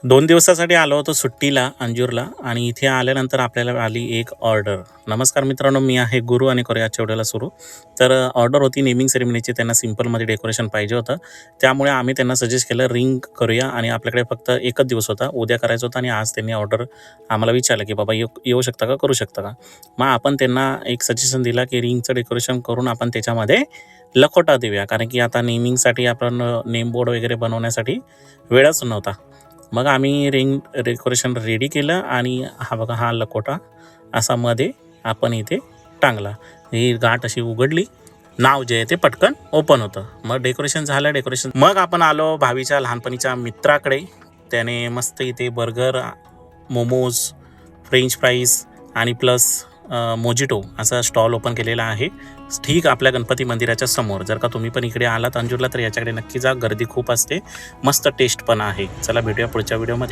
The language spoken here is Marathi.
2 दिवसासाठी आलो होतो सुट्टीला अंजूरला आणि इथे आल्यानंतर आपल्याला आली एक ऑर्डर. नमस्कार मित्रांनो, मी आहे गुरु आणि करूया आजच्या व्हिडिओला सुरू. तर ऑर्डर होती नेमिंग सेरेमनीची. त्यांना सिंपलमध्ये डेकोरेशन पाहिजे होतं. त्यामुळे आम्ही त्यांना सजेस्ट केलं रिंग करूया आणि आपल्याकडे फक्त एकच दिवस होता, उद्या करायचं होतं आणि आज त्यांनी ऑर्डर आम्हाला विचारलं की बाबा येऊ शकता का, करू शकता का. मग आपण त्यांना एक सजेशन दिला की रिंगचं डेकोरेशन करून आपण त्याच्यामध्ये लखोटा देऊया, कारण की आता नेमिंगसाठी आपण नेम बोर्ड वगैरे बनवण्यासाठी वेळच नव्हता. मग आम्ही रिंग डेकोरेशन रेडी केलं आणि हा बघा हा लखोटा असा मध्ये आपण इथे टांगला. ही गाठ अशी उघडली, नाव जे आहे ते पटकन ओपन होतं. मग डेकोरेशन झालं. मग आपण आलो भावीच्या लहानपणीच्या मित्राकडे. त्याने मस्त इथे बर्गर, मोमोज, फ्रेंच फ्राईज आणि प्लस मोजिटो असा स्टॉल ओपन केलेला आहे, ठीक आपल्या गणपती मंदिराच्या समोर. जर का तुम्ही पण इकडे आलात अंजूरला तर याच्याकडे नक्की जा, गर्दी खूप असते, मस्त टेस्ट पण आहे. चला भेटूया पुढच्या व्हिडिओमध्ये.